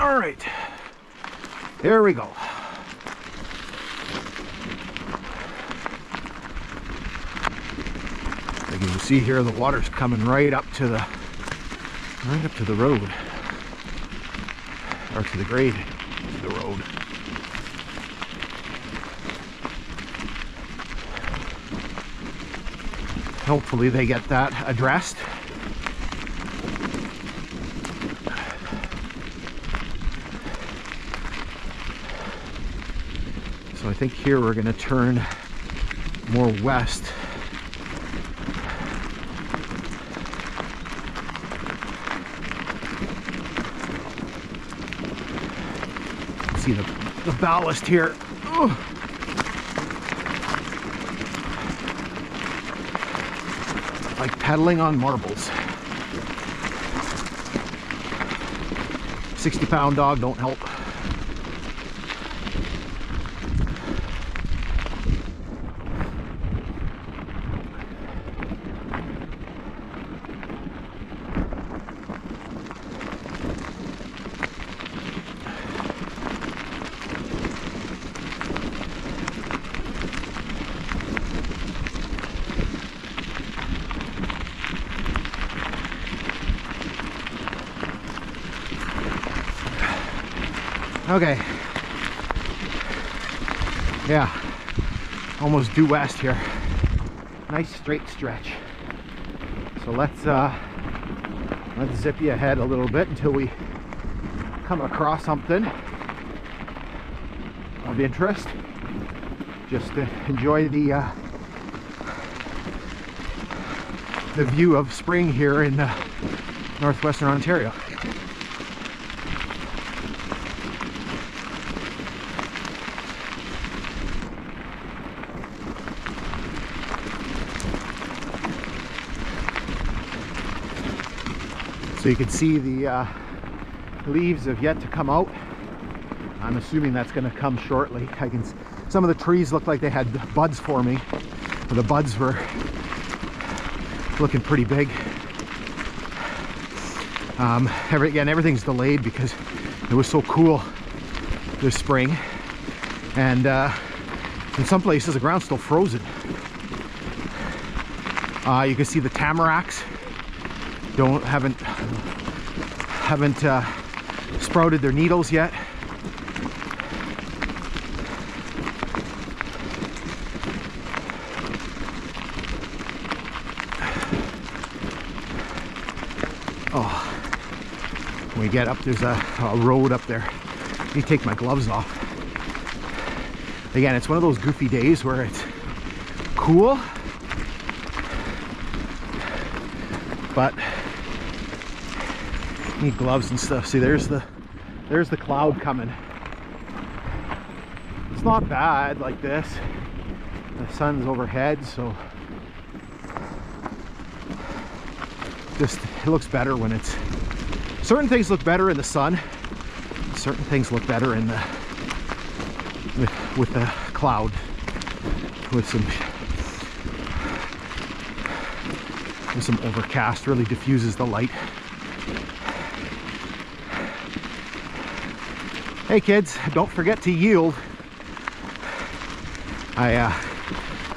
All right, here we go. Like you can see here, the water's coming right up to the road, or to the grade of the road. Hopefully they get that addressed. So I think here we're going to turn more west. See the ballast here. Ugh. Like pedaling on marbles. 60-pound dog don't help. Okay, yeah, almost due west here. Nice straight stretch. So let's zip you ahead a little bit until we come across something of interest. Just to enjoy the view of spring here in northwestern Ontario. So you can see the leaves have yet to come out. I'm assuming that's going to come shortly. Some of the trees look like they had buds forming. The buds were looking pretty big. Again, everything's delayed because it was so cool this spring, and in some places the ground's still frozen. You can see the tamaracks haven't sprouted their needles yet. Oh, when we get up, there's a road up there. I need to take my gloves off. Again, it's one of those goofy days where it's cool, but need gloves and stuff. See, there's the cloud coming. It's not bad like this. The sun's overhead, so just it looks better when it's. Certain things look better in the sun. Certain things look better in the with the cloud, with some overcast. Really diffuses the light. Hey kids, don't forget to yield.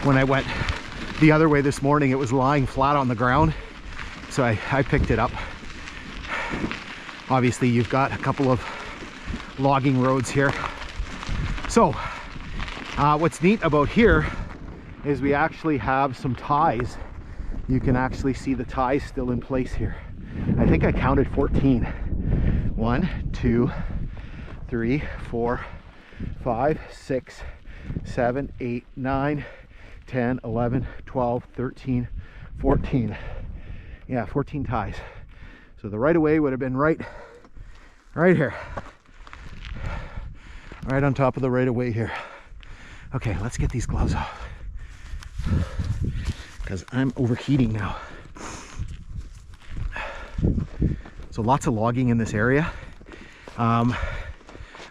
When I went the other way this morning, it was lying flat on the ground, so I picked it up. Obviously you've got a couple of logging roads here. So what's neat about here is we actually have some ties. You can actually see the ties still in place here. I think I counted 14. 1, 2, 3, 4, 5, 6, 7, 8, 9, 10, 11, 12, 13, 14. Yeah, 14 ties. So the right of way would have been right here. Right on top of the right of way here. Okay, let's get these gloves off, because I'm overheating now. So lots of logging in this area.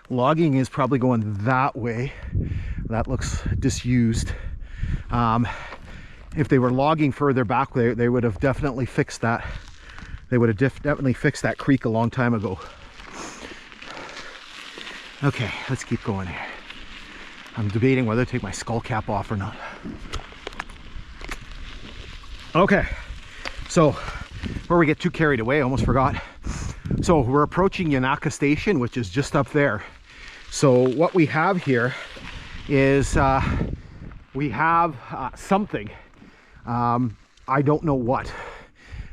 Logging is probably going that way. That looks disused. If they were logging further back, they would have definitely fixed that. They would have definitely fixed that creek a long time ago. Okay, let's keep going here. I'm debating whether to take my skull cap off or not. Okay, so before we get too carried away, I almost forgot. So we're approaching Unaka Station, which is just up there. So what we have here is we have something. I don't know what.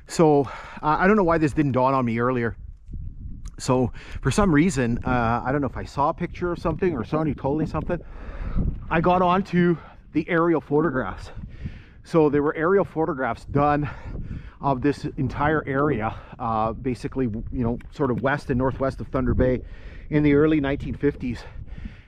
So I don't know why this didn't dawn on me earlier. So for some reason, I don't know if I saw a picture of something or somebody told me something, I got onto the aerial photographs. So there were aerial photographs done of this entire area, basically, you know, sort of west and northwest of Thunder Bay in the early 1950s.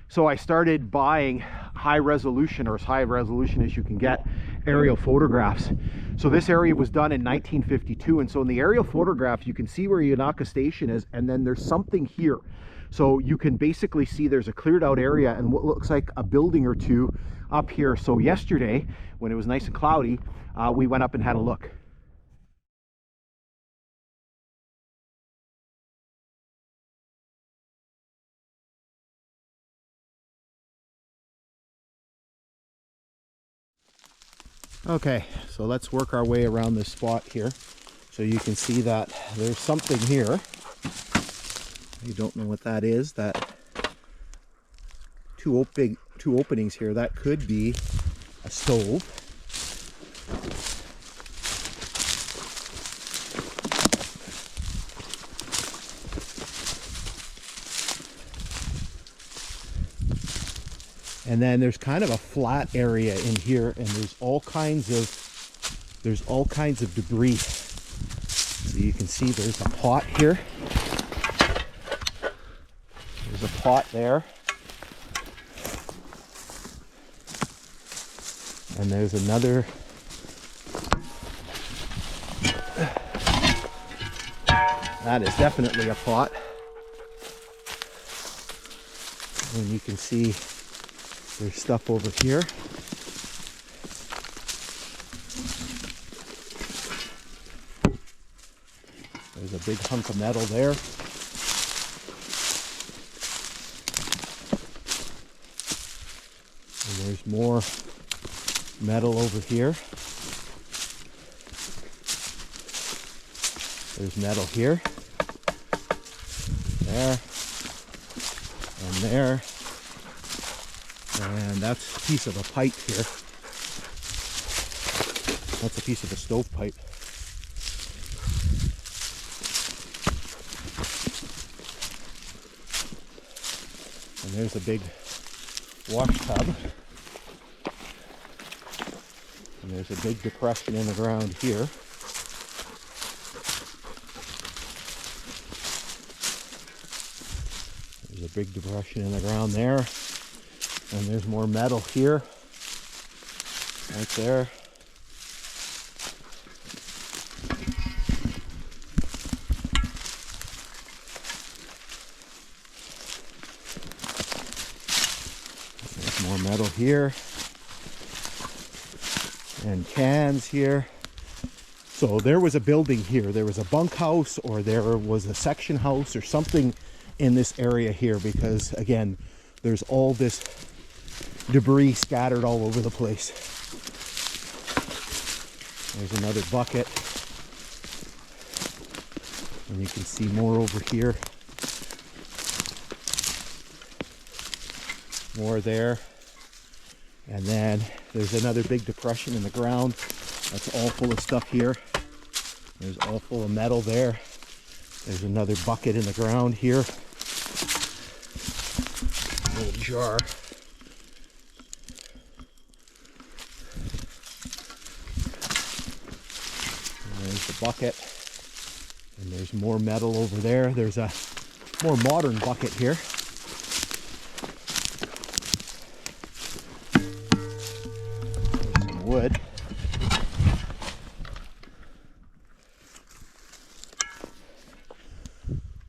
So I started buying high resolution, or as high resolution as you can get, aerial photographs. So this area was done in 1952, and so in the aerial photograph you can see where Unaka Station is, and then there's something here. So you can basically see there's a cleared out area and what looks like a building or two up here. So yesterday, when it was nice and cloudy, we went up and had a look. Okay, so let's work our way around this spot here. So you can see that there's something here. You don't know what that is. That two openings here. That could be a stove. And then there's kind of a flat area in here, and there's all kinds of debris. So you can see there's a pot here. There's a pot there. And there's another. That is definitely a pot. And you can see there's stuff over here. There's a big hunk of metal there. And there's more metal over here. There's metal here. There. And there. And that's a piece of a pipe here. That's a piece of a stove pipe. And there's a big wash tub. And there's a big depression in the ground here. There's a big depression in the ground there. And there's more metal here, right there. There's more metal here. And cans here. So there was a building here. There was a bunkhouse, or there was a section house or something in this area here, because again, there's all this debris scattered all over the place. There's another bucket. And you can see more over here. More there. And then there's another big depression in the ground. That's all full of stuff here. There's all full of metal there. There's another bucket in the ground here. A little jar. There's the bucket, and there's more metal over there. There's a more modern bucket here. There's some wood.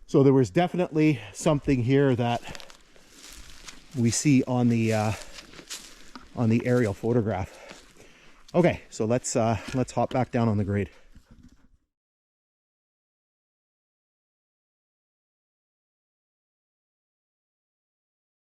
So there was definitely something here that we see on the aerial photograph. Okay, so let's hop back down on the grade.